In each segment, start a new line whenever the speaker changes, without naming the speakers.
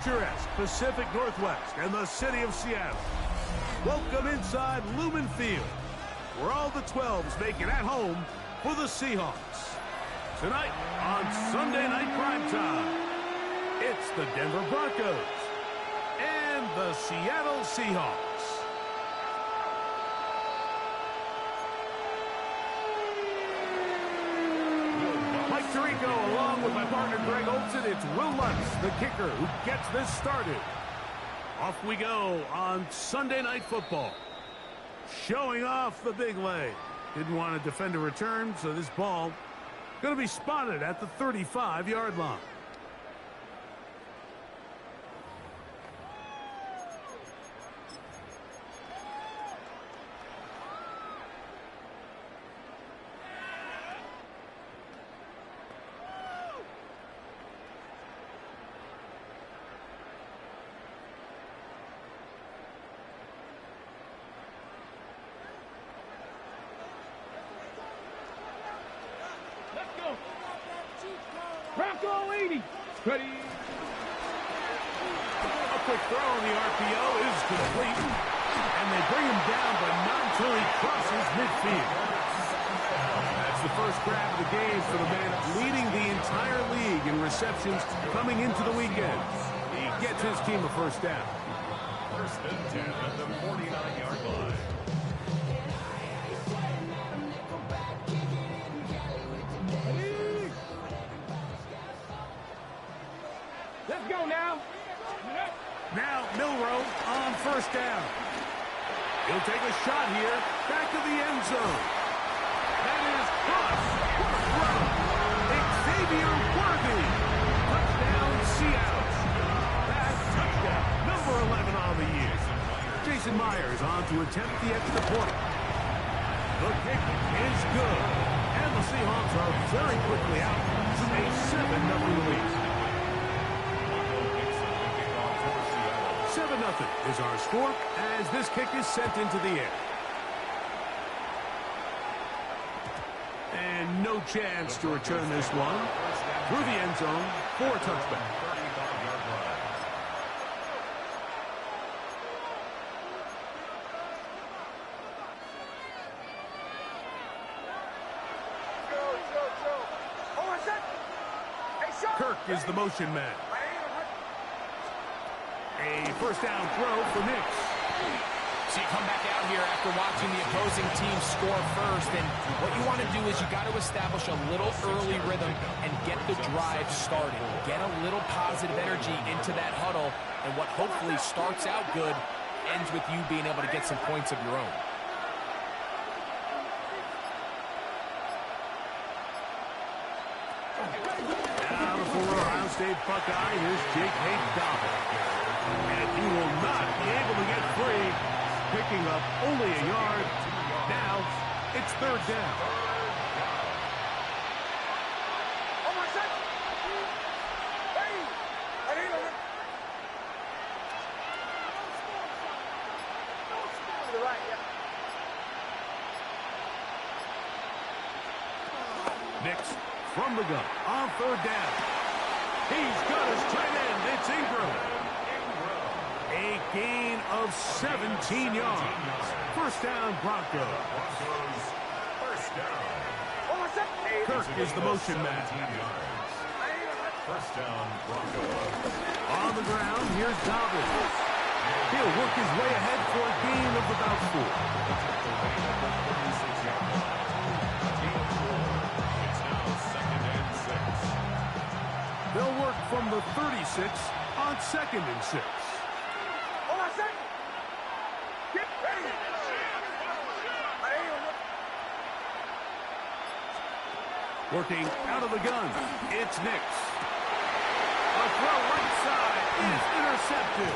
Picturesque Pacific Northwest and the city of Seattle. Welcome inside Lumen Field, where all the 12s make it at home for the Seahawks. Tonight on Sunday Night Primetime, it's the Denver Broncos and the Seattle Seahawks. Tirico, along with my partner Greg Olson, it's Will Lutz, the kicker, who gets this started. Off we go on Sunday Night Football. Showing off the big leg. Didn't want to defend a return, so this ball going to be spotted at the 35-yard line.
Bronco 80. Ready.
A quick throw on the RPO is complete. And they bring him down, but not until he crosses midfield. That's the first grab of the game for the man leading the entire league in receptions coming into the weekend. He gets his team a first down.
First and 10 at the 49-yard line.
Let's go now.
Now Milrow on first down. He'll take a shot here. Back to the end zone. That is cross. Xavier Worthy. Touchdown Seattle. That's touchdown. Number 11 on the year. Jason Myers on to attempt the extra point. The kick is good. And the Seahawks are very quickly out to a 7-0 lead. 7-0 is our score as this kick is sent into the air. And no chance to return this one. Through the end zone for a touchback. Kirk is the motion man. A first down throw for Nix.
So you come back out here after watching the opposing team score first, and what you want to do is you got to establish a little early rhythm and get the drive started. Get a little positive energy into that huddle, and what hopefully starts out good ends with you being able to get some points of your own.
Now the former Ohio State Buckeye, here's Jake Hayes-Dobbins. And he will not be able to get free, picking up only a yard. Now it's third down. Nix from the gun on third down. He's got his tight end. It's Ingram. A gain of 17 yards. First down, Broncos.
First down.
Kirk is the motion man.
First down, Broncos.
On the ground, here's Dobbins. He'll work his way ahead for a gain of about 4. They'll work from the 36 on 2nd and 6. Working out of the gun, it's Nix. A throw right side is intercepted.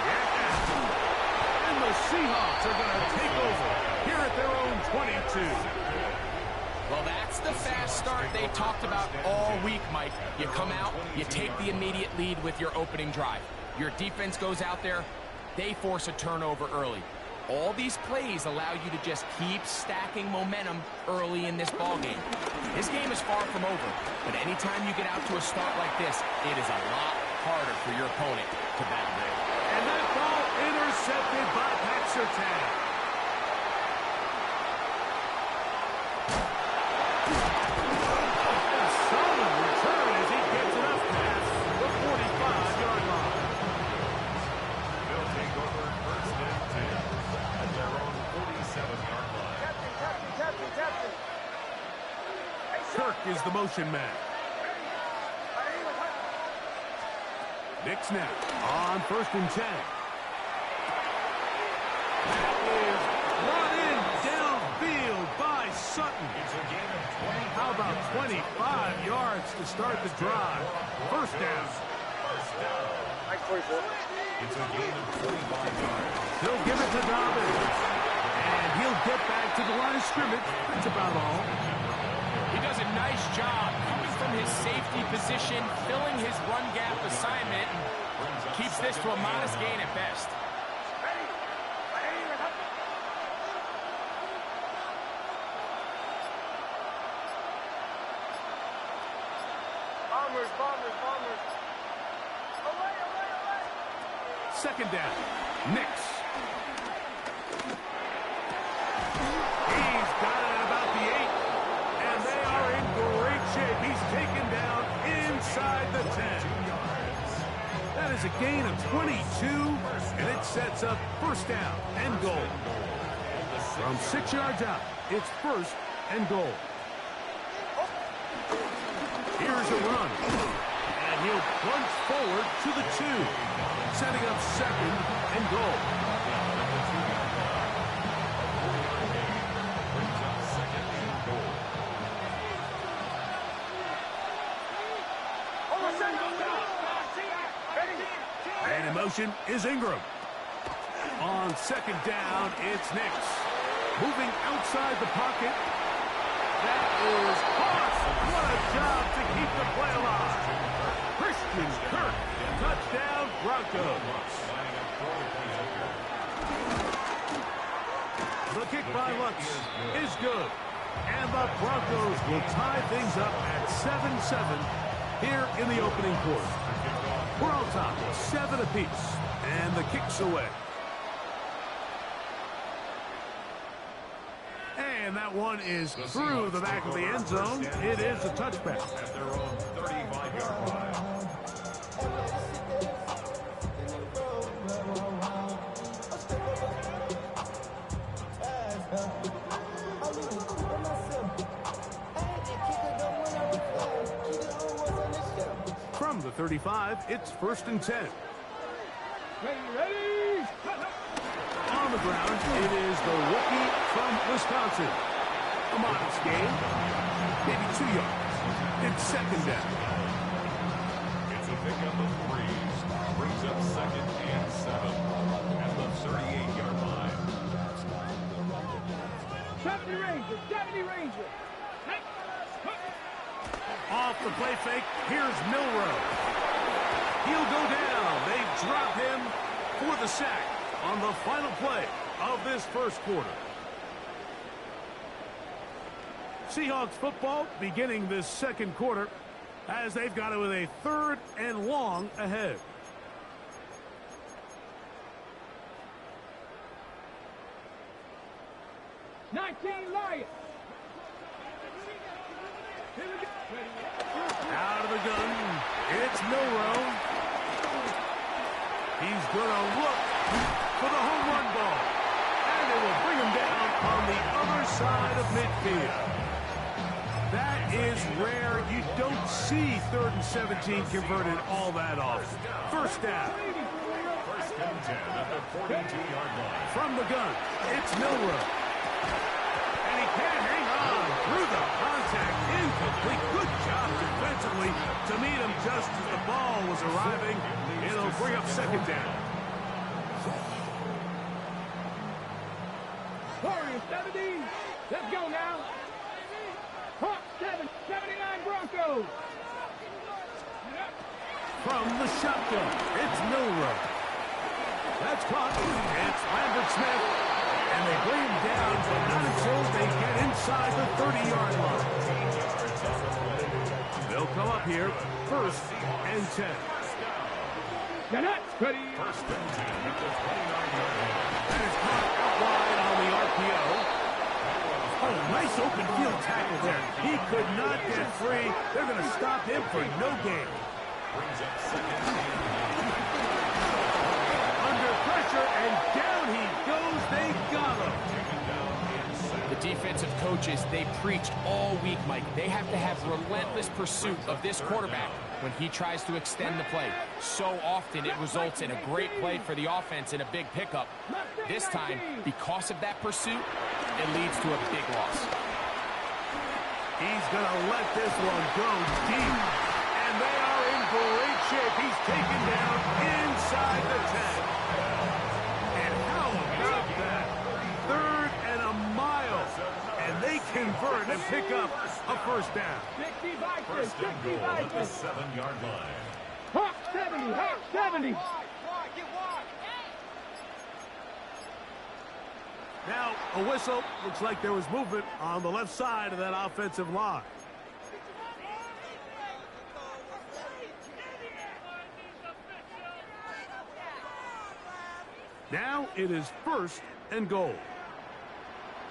Yeah. And the Seahawks are going to take over here at their own 22.
Well, that's the fast start they talked about all week, Mike. You come out, you take the immediate lead with your opening drive. Your defense goes out there, they force a turnover early. All these plays allow you to just keep stacking momentum early in this ball game. This game is far from over, but anytime you get out to a start like this, it is a lot harder for your opponent to battle there.
And that ball intercepted by Pat Surtain. A solid return as he gets enough pass the 45-yard line.
They'll take over first and 10 at their own 47-yard line.
Captain.
Kirk is the motion man. Nick snap on first and 10. That is brought in downfield by Sutton.
It's a gain of 20.
How about 25 yards to start the drive? First down.
It's a gain of 25 yards.
He'll give it to Dobbins. And he'll get back to the line of scrimmage. That's about all.
He does a nice job coming from his safety position, filling his run gap assignment, and keeps this to a modest gain at best.
Bombers. Away.
Second down. Nix. He's got it at about the 8. And they are in great shape. He's taken down inside the 10. That is a gain of 22, and it sets up first down and goal. From 6 yards out, it's first and goal. Here's a run. And he'll plunge forward to the 2, setting up second and goal. And in motion is Ingram. On second down, it's Nix. Moving outside the pocket. That is caught. What a job to keep the play alive. Christian Kirk, touchdown Broncos. The kick by Lutz is good. And the Broncos will tie things up at 7-7 here in the opening quarter. We're on top, 7 apiece, and the kick's away. And that one is through the back of the end zone. It is a touchback.
At their own 35-yard line.
From the 35, it's first and 10.
Ready.
On the ground, it is the rookie from Wisconsin. A modest gain, maybe 2 yards. It's second down.
It's a pickup of 3. Brings up second and 7 at the 38-yard line.
Deputy Ranger.
Off the play fake, here's Milrow. He'll go down. They drop him for the sack on the final play of this first quarter. Seahawks football beginning this second quarter as they've got it with a 3rd and long ahead.
Lions.
Out of the gun, it's Milrow. He's going to look for the home run ball. And it will bring him down on the other side of midfield. That is rare. You don't see 3rd and 17 converted all that often. First down.
First and 10 at the 42-yard line.
From the gun, it's Milrow. And he can't hang on through the contact. Incomplete. Good job defensively to meet him just as the ball was arriving. It'll bring up second down.
Warriors 70. Let's go now. Hawks 79 Broncos.
From the shotgun, it's Milrow. That's caught. It's Lambert Smith. And they bring him down, but not until they get inside the 30-yard line. They'll come up here, first and 10.
You're not ready.
First and 10 at the 29-yard line.
That is caught out wide on the RPO. Oh, nice open field tackle there. He could not get free. They're going to stop him for no gain.
Brings up second and 9.
Under pressure, and down he goes. They got him.
The defensive coaches, they preached all week, Mike. They have to have relentless pursuit of this quarterback when he tries to extend the play. So often it results in a great play for the offense and a big pickup. This time, because of that pursuit, it leads to a big loss.
He's going to let this one go deep. And they are in great shape. He's taken down inside the 10. And how about that? Third and a mile. And they convert and pick up a first down.
65
First and goal at the 7-yard line.
Hawk 70, Hawk 70.
Now, a whistle. Looks like there was movement on the left side of that offensive line. Now it is first and goal.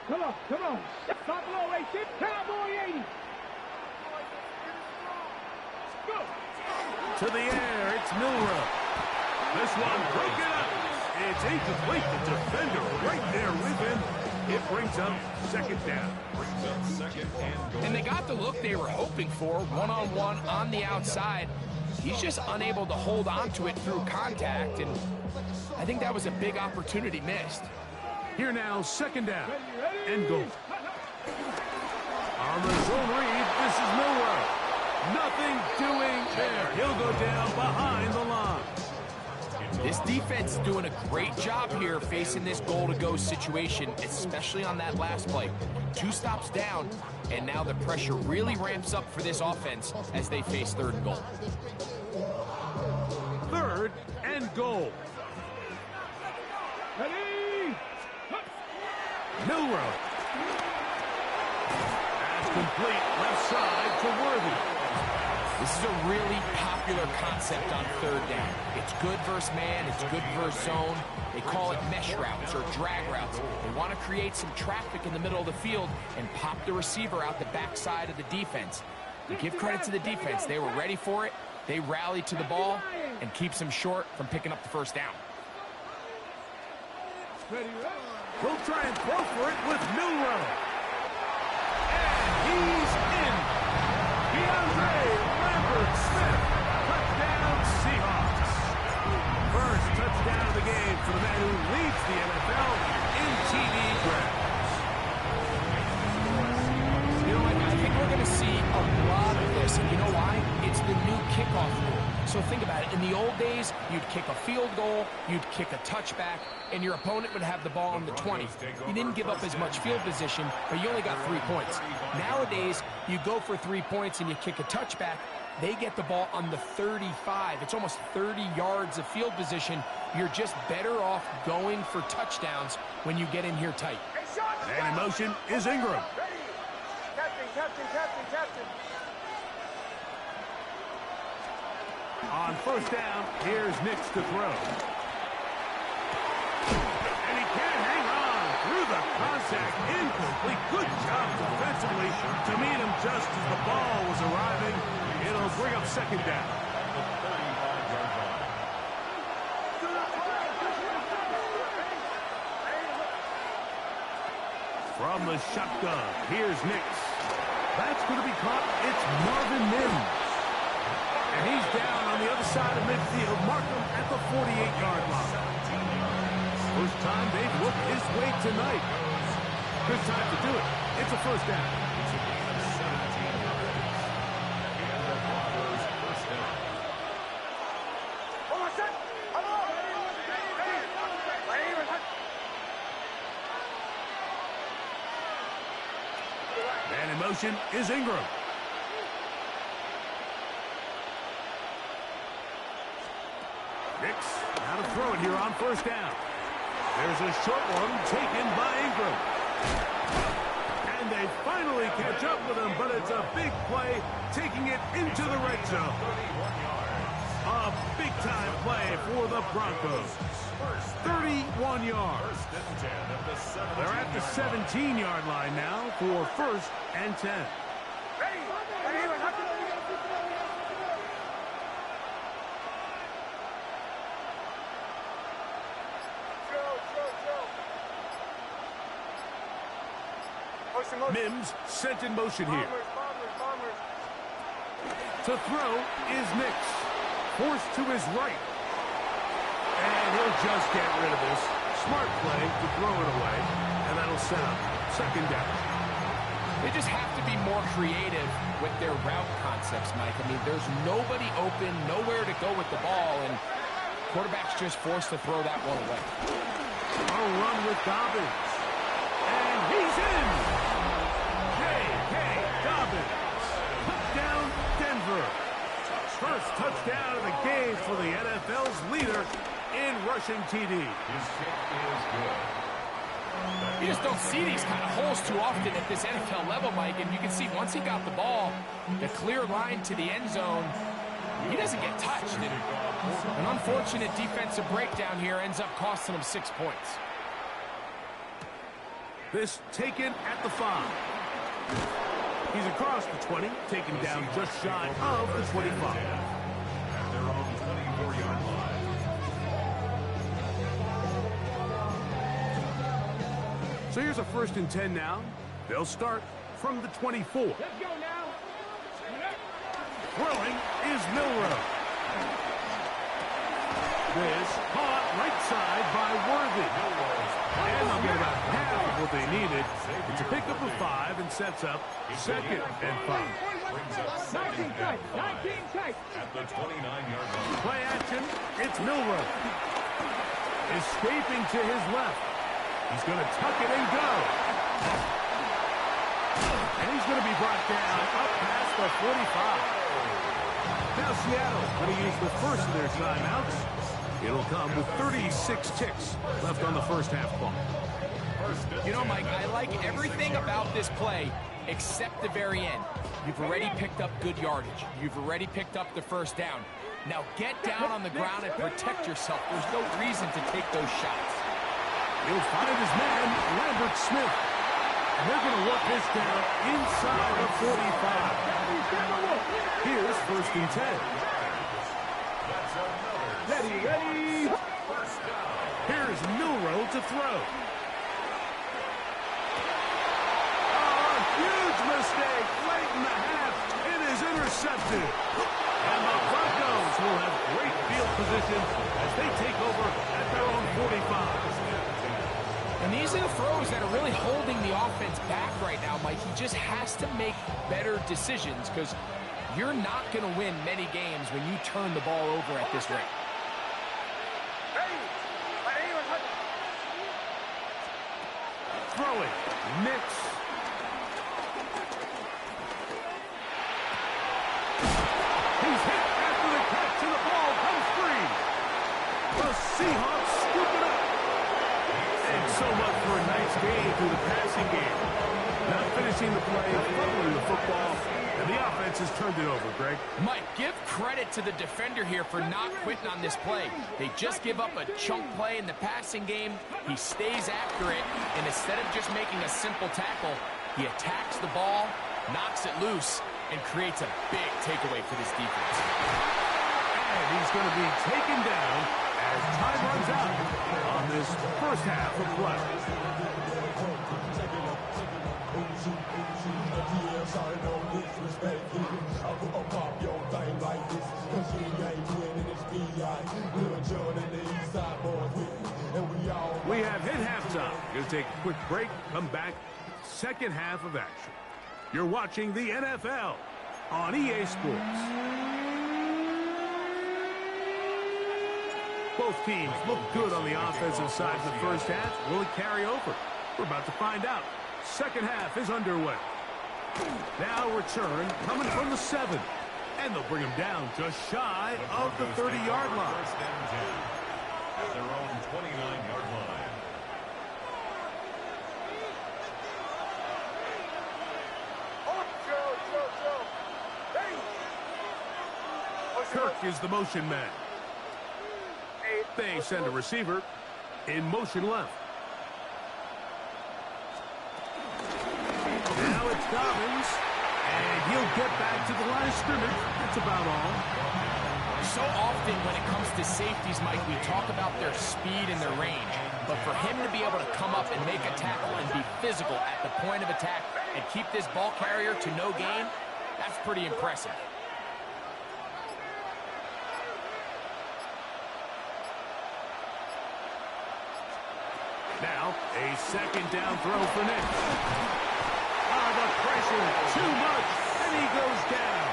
Come on, come on. Buffalo 80, Cowboy 80. Go.
To the air, it's Milrow. This one broken up. It's incomplete. The defender right there with him. It brings up second down.
Brings up second and goal.
And they got the look they were hoping for, one-on-one on the outside. He's just unable to hold on to it through contact, and I think that was a big opportunity missed.
Here now, second down and goal. On the zone read, this is Milrow. Nothing doing there. He'll go down behind the line.
This defense is doing a great job here facing this goal-to-go situation, especially on that last play. 2 stops down, and now the pressure really ramps up for this offense as they face third and goal.
Third and goal.
Ready.
Milrow. That's complete left side to Worthy.
This is a really popular concept on third down. It's good versus man, it's good versus zone. They call it mesh routes or drag routes. They want to create some traffic in the middle of the field and pop the receiver out the backside of the defense. To give credit to the defense, they were ready for it. They rallied to the ball and keeps them short from picking up the first down.
He'll try and throw for it with Milrow. And he's in. DeAndre Lambert-Smith. Touchdown, Seahawks. First touchdown of the game for the man who leads the NFL in TD grabs.
You know what? I think we're going to see a lot of this. And you know why? It's the new kickoff rule. So think about it. In the old days, you'd kick a field goal, you'd kick a touchback, and your opponent would have the ball on the 20. You didn't give up as much field position, but you only got 3 points. Nowadays, you go for 3 points and you kick a touchback, they get the ball on the 35. It's almost 30 yards of field position. You're just better off going for touchdowns when you get in here tight.
And in motion is Ingram.
Captain.
On first down, here's Nix to throw. And he can't hang on through the contact. Incomplete. Good job defensively to meet him just as the ball was arriving. It'll bring up second down. From the shotgun, here's Nix. That's going to be caught. It's Marvin Mims. And he's down on the other side of midfield. Mark him at the 48-yard line. First time they've looked his way tonight. Good time to do it. It's a first down. And in motion is Ingram. Nix, now to throw it here on first down. There's a short one taken by Ingram. And they finally catch up with him, but it's a big play, taking it into the red zone. A Big-time play for the Broncos. 31 yards. They're at the 17-yard line now for 1st and 10. Mims sent in motion here. To throw is Nix. Forced to his right. And he'll just get rid of this. Smart play to throw it away. And that'll set up 2nd down.
They just have to be more creative with their route concepts, Mike. I mean, there's nobody open, nowhere to go with the ball, and quarterback's just forced to throw that one away.
A run with Dobbins. And he's in! J.K. Dobbins. Touchdown, Denver. First touchdown of the game for the NFL's leader in rushing TD.
His kick is good.
You just don't see these kind of holes too often at this NFL level, Mike. And you can see once he got the ball, the clear line to the end zone, he doesn't get touched. And an unfortunate defensive breakdown here ends up costing him 6 points.
This taken at the 5. He's across the 20, taken down just shy of the 25.
At their own 24-yard line.
So here's a 1st and 10 now. They'll start from the 24.
Let's go now.
Throwing is Milroe. This caught right side by Worthy. And they'll get about half of what they needed. It's a pickup of 5 and sets up 2nd and 5.
Brings up
19 tight. 19 tight.
at the 29-yard line.
Play action. It's Milroe. Escaping to his left. He's going to tuck it and go. And he's going to be brought down up past the 45. Now Seattle going to use the first of their timeouts. It'll come with 36 ticks left on the 1st half clock.
You know, Mike, I like everything about this play except the very end. You've already picked up good yardage. You've already picked up the 1st down. Now get down on the ground and protect yourself. There's no reason to take those shots.
He'll find his man, Lambert Smith. And they're going to work this down inside of 45. Here's 1st and 10.
Ready.
Here's Milroe to throw. Huge mistake late in the half. It is intercepted. And the Broncos will have great field position as they take over at their own 45.
And these are the throws that are really holding the offense back right now, Mike. He just has to make better decisions because you're not going to win many games when you turn the ball over at this rate.
Throwing. Nix. He's hit after the catch and the ball comes free. The Seahawks scoop it up. And so much for a nice game through the passing game. Not finishing the play, fumbling the football, and the offense has turned it over, Greg.
Mike, give credit to the defender here for not quitting on this play. They just give up a chunk play in the passing game. He stays after it, and instead of just making a simple tackle, he attacks the ball, knocks it loose, and creates a big takeaway for this defense.
And he's going to be taken down as time runs out on this 1st half of play. We have hit halftime. Going to take a quick break, come back, 2nd half of action. You're watching the NFL on EA Sports. Both teams look good on the offensive side of the 1st half. Will it carry over? We're about to find out. 2nd half is underway. Now return coming from the 7. And they'll bring him down just shy of the 30-yard line.
1st and 10 at their own 29-yard line.
Kirk is the motion man. They send a receiver in motion left. Now it's Dobbins, and he'll get back to the line of scrimmage. That's about all.
So often when it comes to safeties, Mike, we talk about their speed and their range. But for him to be able to come up and make a tackle and be physical at the point of attack and keep this ball carrier to no gain, that's pretty impressive.
Now, a second down throw for Nick. The pressure, too much, and he goes down.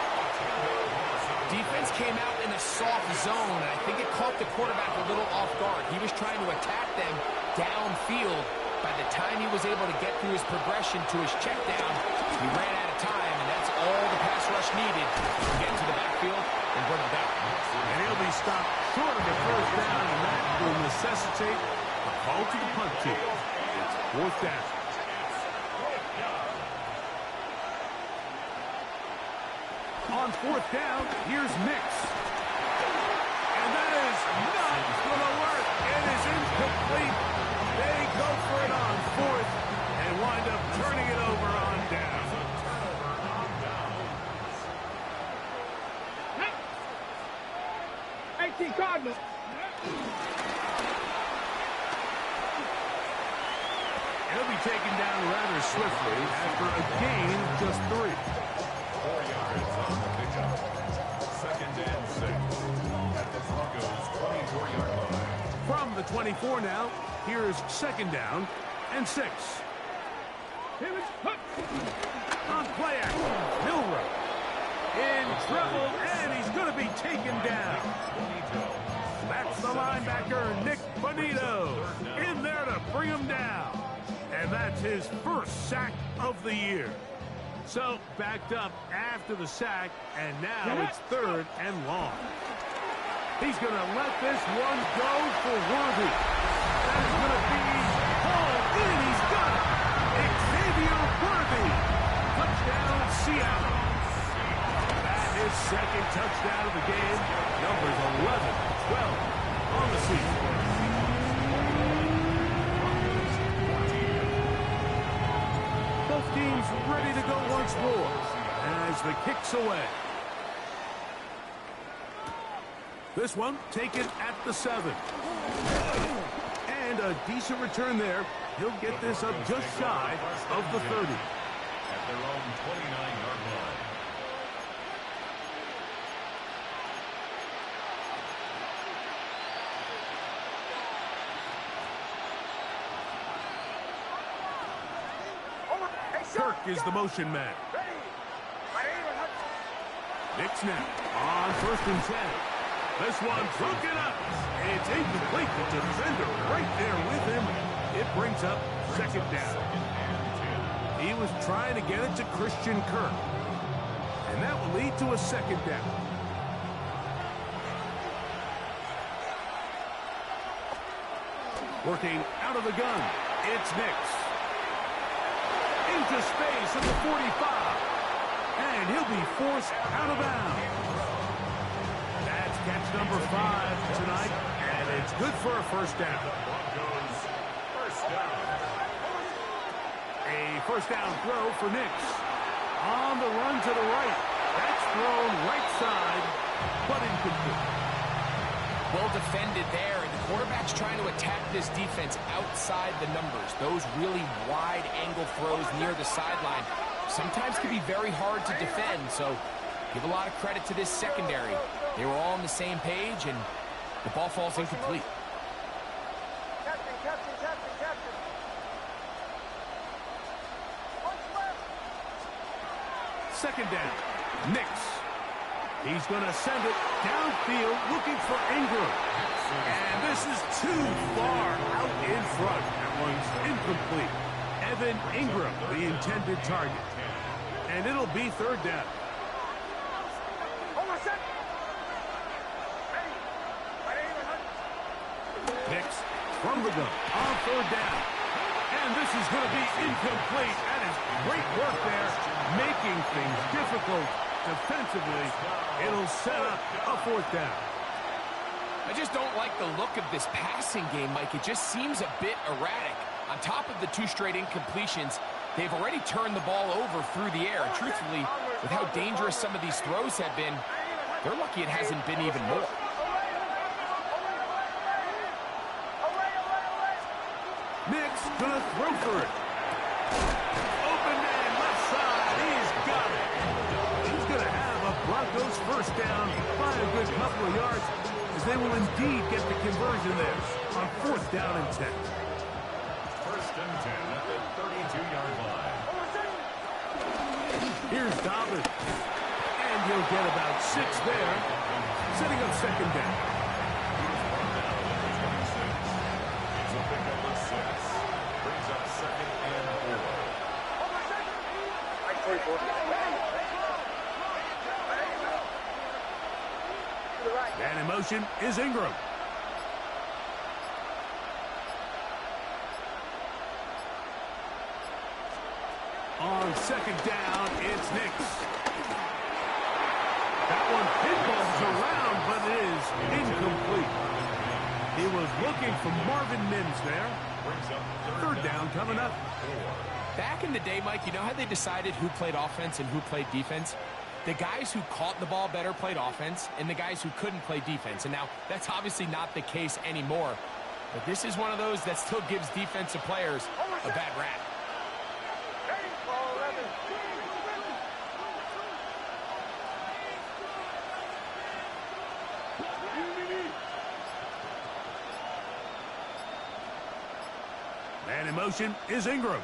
Defense came out in a soft zone, and I think it caught the quarterback a little off guard. He was trying to attack them downfield. By the time he was able to get through his progression to his check down, he ran out of time, and that's all the pass rush needed to get to the backfield and bring him down.
And he'll be stopped short of the first down, and that will necessitate a call to the punt team. It's fourth down. On fourth down, here's Nix. And that is not going to work. It is incomplete. They go for it on fourth and wind up turning it over on down.
Hey, 18 Cardinals.
He'll be taken down rather swiftly after a gain of just 3.
4 yards on the pickup. Second and 6 at the Broncos' 24-yard line.
From the 24 now, here's second down and 6.
Here is put.
On play action, Milrow in trouble, and he's going to be taken down. That's the linebacker, Nick Bonito, in there to bring him down. And that's his first sack of the year. So, backed up after the sack, and now it's third and long. He's going to let this one go for Worthy. That is going to be hauled in. He's got it. Xavier Worthy. Touchdown, Seattle. That is second touchdown of the game. Numbers 11, 12 on the season. Both teams ready to go once more as the kick's away. This one taken at the 7. And a decent return there. He'll get this up just shy of the 30.
At their own 29-yard line.
Kirk is the motion man. Nick's now on 1st and 10. This one broken up. It's incomplete. The defender right there with him. It brings up second down. He was trying to get it to Christian Kirk. And that will lead to a second down. Working out of the gun. It's Nix. Into space at the 45. And he'll be forced out of bounds. That's catch number 5 tonight, and it's good for a first down. A first down throw for Nix. On the run to the right. That's thrown right side, but incomplete.
Well defended there, and the quarterback's trying to attack this defense outside the numbers. Those really wide angle throws near the sideline sometimes can be very hard to defend, so give a lot of credit to this secondary. They were all on the same page, and the ball falls incomplete.
Second down, Nix. He's going to send it downfield looking for Ingram. And this is too far out in front. That one's incomplete. Evan Ingram, the intended target. And it'll be third down. Nix from the gun on third down. And this is going to be incomplete. That is great work there, making things difficult defensively. It'll set up a fourth down.
I just don't like the look of this passing game, Mike. It just seems a bit erratic. On top of the 2 straight incompletions, they've already turned the ball over through the air. And truthfully, with how dangerous some of these throws have been, they're lucky it hasn't been even more.
Nick's gonna throw for it. Open man, left side. He's got it. He's gonna have a Broncos first down by a good couple of yards, as they will indeed get the conversion there on 4th down and 10.
First and 10 at the 32-yard line.
Here's Dobbin. And he'll get about 6 there, setting up 2nd down.
It's a pickup of 6. Brings up 2nd and 4.
And in motion is Ingram. On 2nd down, it's Nix. That one pinballs around, but it is incomplete. He was looking for Marvin Mims there. 3rd down coming up.
Back in the day, Mike, you know how they decided who played offense and who played defense? The guys who caught the ball better played offense, and the guys who couldn't play defense. And now, that's obviously not the case anymore. But this is one of those that still gives defensive players a bad rap.
And in motion is Ingram.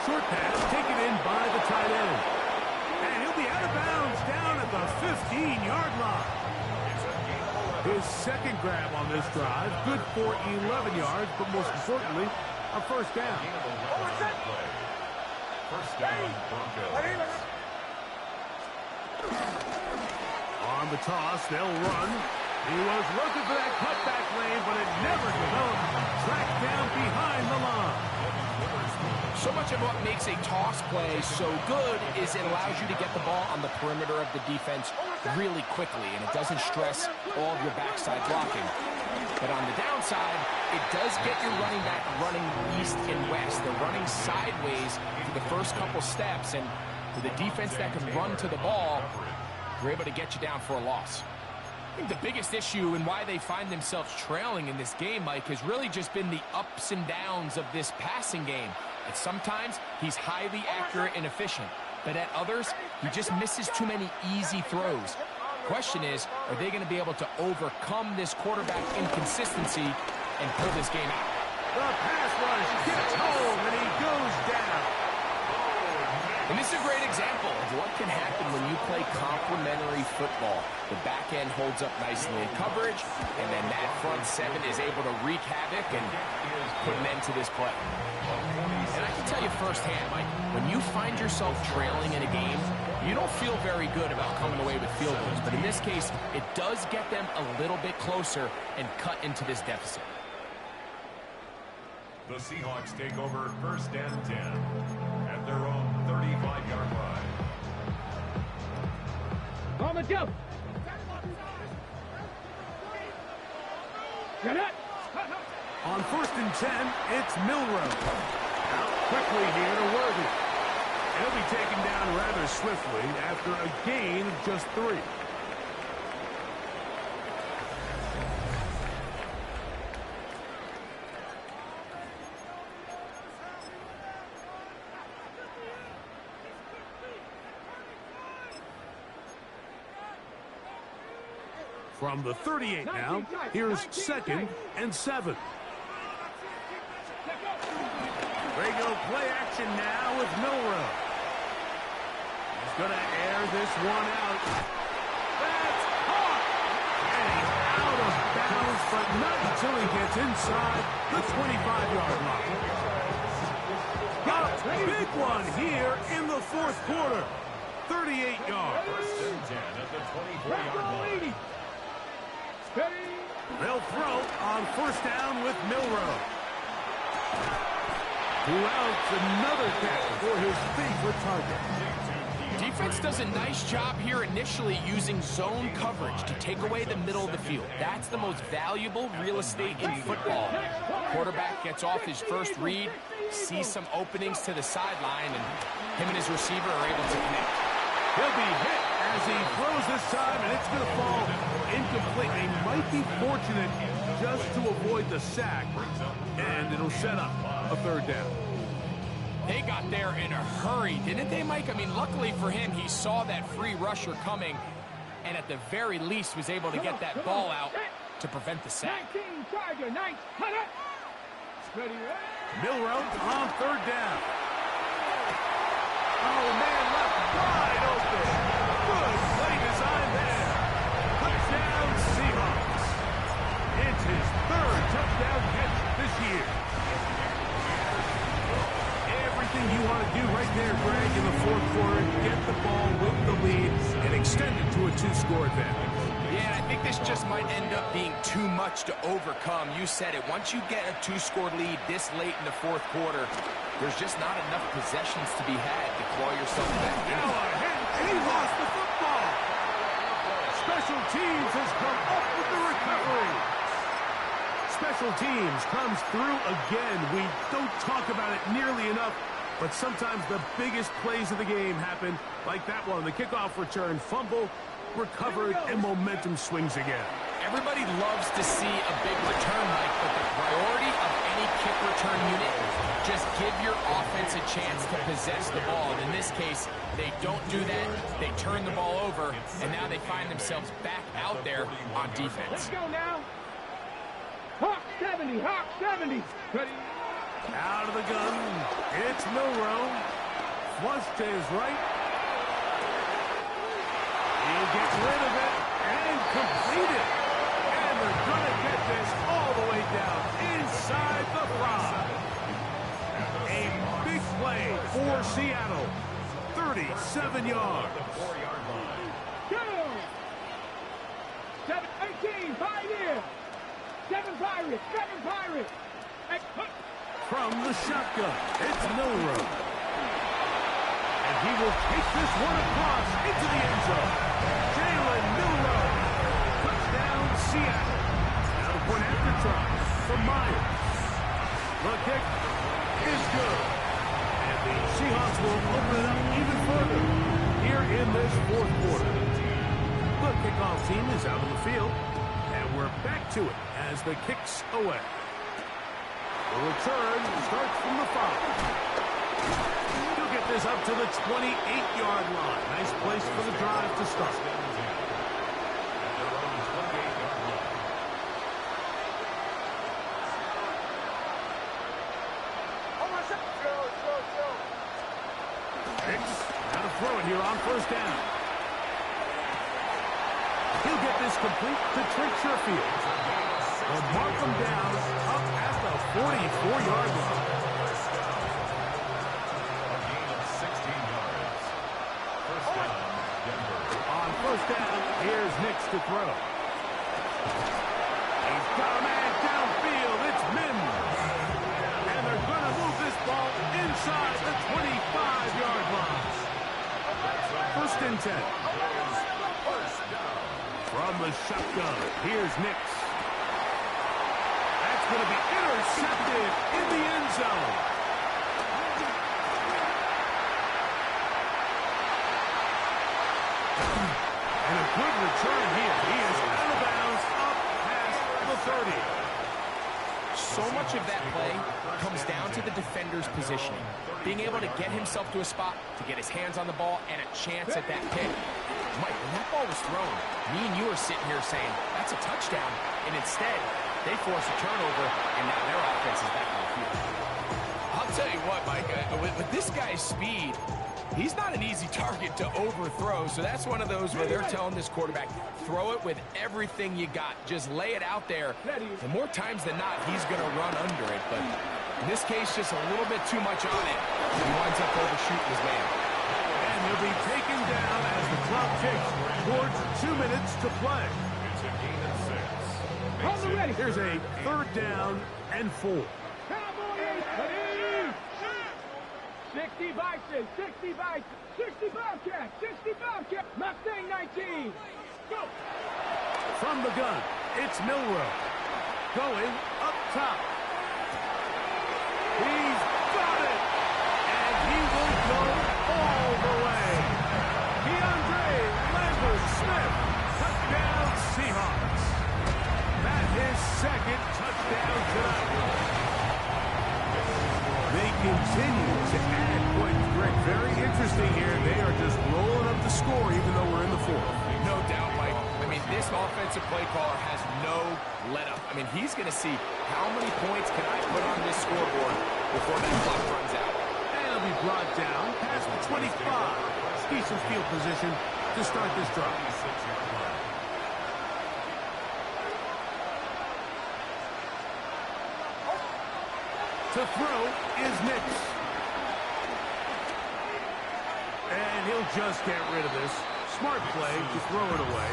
Short pass taken in by the tight end. And he'll be out of bounds down at the 15-yard line. His 2nd grab on this drive, good for 11 yards, but most importantly, a first down.
First down, Broncos.
On the toss, they'll run. He was looking for that cutback lane, but it never developed. Tracked down behind the line.
So much of what makes a toss play so good is it allows you to get the ball on the perimeter of the defense really quickly, and it doesn't stress all of your backside blocking. But on the downside, it does get your running back running east and west. They're running sideways for the first couple steps, and with a defense that can run to the ball, they're able to get you down for a loss. I think the biggest issue and why they find themselves trailing in this game, Mike, has really just been the ups and downs of this passing game. And sometimes he's highly accurate and efficient, but at others, he just misses too many easy throws. Question is, are they going to be able to overcome this quarterback inconsistency and pull this game out?
The pass rush gets home, and he goes down.
And this is a great example of what can happen when you play complementary football. The back end holds up nicely in coverage, and then that front 7 is able to wreak havoc and put an end to this play. And I can tell you firsthand, Mike, when you find yourself trailing in a game, you don't feel very good about coming away with field goals. But in this case, it does get them a little bit closer and cut into this deficit.
The Seahawks take over 1st and 10 at their own 35-yard line.
On the jump. Get it.
On 1st and 10, it's Milroe. Out quickly here to Worthy. He'll be taken down rather swiftly after a gain of just 3. From the 38 now, here's 2nd and 7. They go play action now with Milroe. He's going to air this one out. That's caught! And he's out of bounds, but not until he gets inside the 25-yard line. Got a big one here in the 4th quarter. 38 yards.
1st and 10 at the 24-yard line.
They'll throw on 1st down with Milroe. Who else another catch for his favorite target.
Defense does a nice job here initially using zone coverage to take away the middle of the field. That's the most valuable real estate in football. Quarterback gets off his first read, sees some openings to the sideline, and him and his receiver are able to connect.
He'll be hit as he throws this time, and it's going to fall incomplete. They might be fortunate just to avoid the sack, and it'll set up a third down.
They got there in a hurry, didn't they, Mike? I mean, luckily for him, he saw that free rusher coming, and at the very least was able to get that ball out to prevent the sack.
Milrow on third down. Oh, man, left wide open. Good play design there. Touchdown, Seahawks. It's his third touchdown catch this year. Everything you want to do right there, Greg, in the fourth quarter, get the ball with the lead and extend it to a two-score advantage.
Yeah, and I think this just might end up being too much to overcome. You said it. Once you get a two-score lead this late in the fourth quarter, there's just not enough possessions to be had to claw yourself back in.
Now ahead, and he lost the football. Special teams has come up with the recovery. Special teams comes through again. We don't talk about it nearly enough, but sometimes the biggest plays of the game happen like that one. The kickoff return, fumble, recovered, and momentum swings again.
Everybody loves to see a big return, Mike, but the priority of any kick return unit, just give your offense a chance to possess the ball. And in this case, they don't do that. They turn the ball over, and now they find themselves back out there on defense.
Let's go now. Hawk 70, Hawk 70. Ready?
Out of the gun, it's Milrow. Flush to his right. He'll get rid of it and complete it. And they're going to get this all the way down inside the 5. A big play for Seattle. 37 yards.
Go! 7-18, 5 here. 7 Pirates, 7 Pirates.
From the shotgun, it's Milrow. And he will take this one across into the end zone. Jalen Milrow. Touchdown, Seattle. Now the point after try from Myers. The kick is good. And the Seahawks will open it up even further here in this fourth quarter. The kickoff team is out on the field. And we're back to it as the kick's away. The return starts from the 5. He'll get this up to the 28-yard line. Nice place for the drive to start. Hicks, now to throw it here on first down. He'll get this complete to Trent Sherfield. They'll mark him down up at the 44-yard line. On first down, here's Hicks to throw. He's got a man downfield. It's Mims. And they're going to move this ball inside the 25-yard line. First and 10. From the shotgun, here's Nix. That's going to be intercepted in the end zone. And a good return here. He is out of bounds up past the 30.
So much of that play comes down to the defender's positioning. Being able to get himself to a spot, to get his hands on the ball, and a chance at that pick. Mike, when that ball was thrown, me and you are sitting here saying, that's a touchdown. And instead, they force a turnover, and now their offense is back on the field. I'll tell you what, Mike, with this guy's speed, he's not an easy target to overthrow. So that's one of those where they're telling this quarterback, throw it with everything you got. Just lay it out there. And more times than not, he's going to run under it. But in this case, just a little bit too much on it. He winds up overshooting his man.
And he'll be taken down as the clock ticks towards 2 minutes to play.
It's a gain of 6.
Ready.
Here's a third down and 4.
Cowboys, ready. 60 Bison, 60 Bison, 60 Bobcat, 60 Bobcat, Mustang 19. Go!
From the gun, it's Milrow. Going up top. He's got it! And he will go all the way. DeAndre Lambert-Smith, touchdown Seahawks. That's his second touchdown tonight. They continue to add points. Greg, very interesting here. They are just rolling up the score even though we're in the fourth.
No doubt, Mike. I mean, this offensive play caller has no let-up. I mean, he's going to see how many points can I put on this scoreboard before that clock runs out.
And it'll be brought down past the 25. Decent field position to start this drive. To throw is Nix. And he'll just get rid of this. Smart play to throw it away.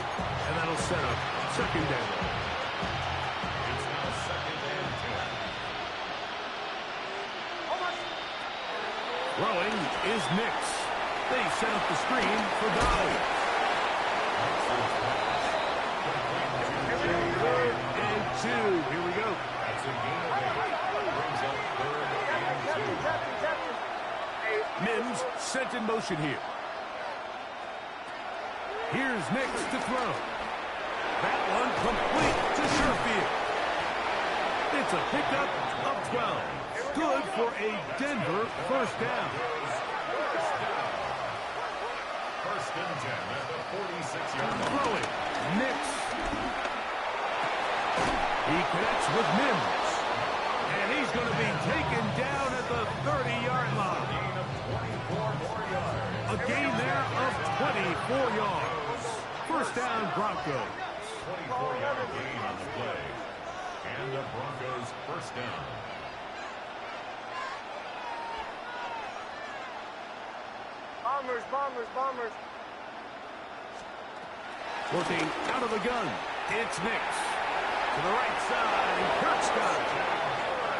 And that'll set up second down.
It's now second and 10.
Throwing is Nix. They set up the screen for Dolly. Third and 2. Here we go.
That's a gain of 8. Brings up third and 2.
Mims sent in motion here. Here's Nix to throw. That one complete to Sherfield. It's a pickup of 12. Good for a Denver first down.
First and 10 at the 46-yard line.
Throwing. Nix. He connects with Mims. And he's going to be taken down at the 30-yard line.
Gain of 24 more yards.
A gain there of 24 yards. First down, Broncos.
24-yard gain on the play. And the Broncos first down.
Bombers.
Working out of the gun. It's Nix. To the right side, and Kurt's got it.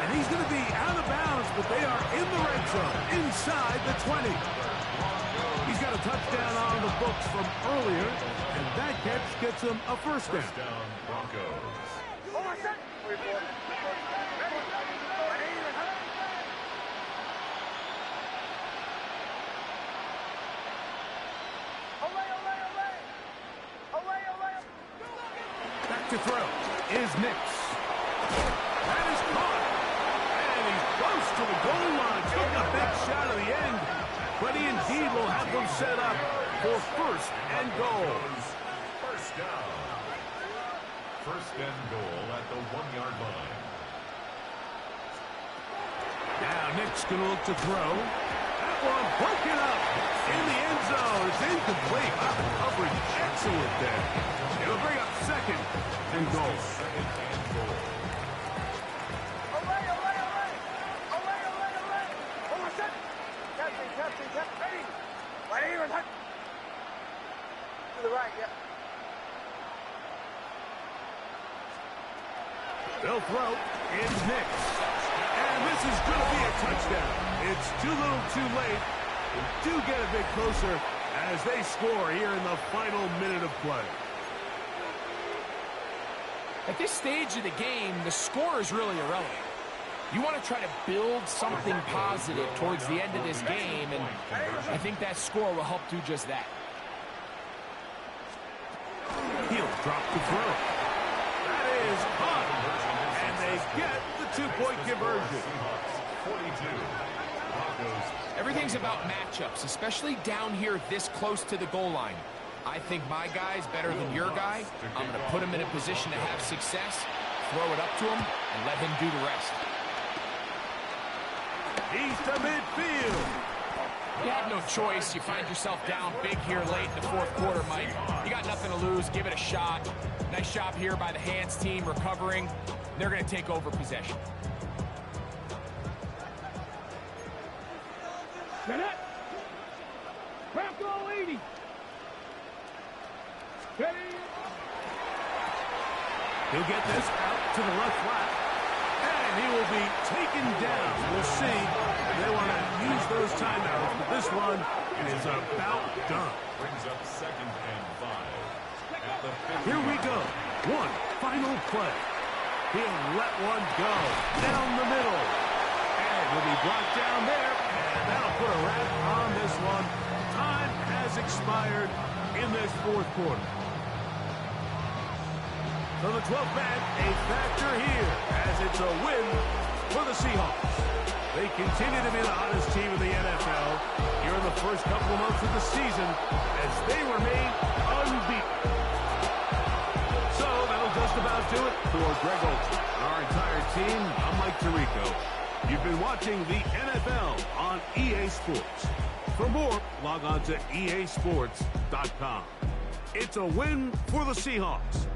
And he's going to be out of bounds, but they are in the red zone, inside the 20. He's got a touchdown on the books from earlier, and that catch gets him a first down.
First down, Broncos.
Back to throw is Nix. That is caught. And he's close to the goal line. Took a big shot at the end. But he indeed will have them set up for first and goal.
First down. First and goal at the 1-yard line.
Now Nick's going to look to throw. That one broken up in the end zone. It's incomplete. Wow, the coverage excellent there. It'll bring up second and goal.
Second and goal.
To the right, yeah.
They'll throw in Nix. And this is going to be a touchdown. It's too little too late. They do get a bit closer as they score here in the final minute of play.
At this stage of the game, the score is really irrelevant. You want to try to build something positive towards the end of this game, and I think that score will help do just that.
He'll drop the throw. That is caught. And they get the two-point conversion.
42. Broncos.
Everything's about matchups, especially down here this close to the goal line. I think my guy's better than your guy. I'm going to put him in a position to have success, throw it up to him, and let him do the rest.
He's to midfield.
You have no choice. You find yourself down big here late in the fourth quarter, Mike. You got nothing to lose. Give it a shot. Nice job here by the hands team recovering. They're going to take over possession.
Get it. Bronco 80. Ready.
He'll get this out to the left flat. And And he will be taken down. We'll see if they want to use those timeouts. But this one is about done.
Brings up 2nd and 5. At the 50.
Here we go. One final play. He'll let one go down the middle. And he'll be brought down there. And that'll put a wrap on this one. Time has expired in this fourth quarter. So the 12th man, a factor here as it's a win for the Seahawks. They continue to be the hottest team in the NFL here in the first couple of months of the season as they remain unbeaten. So that'll just about do it for Greg Olsen and our entire team. I'm Mike Tirico. You've been watching the NFL on EA Sports. For more, log on to easports.com. It's a win for the Seahawks.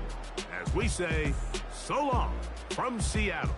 As we say, so long from Seattle.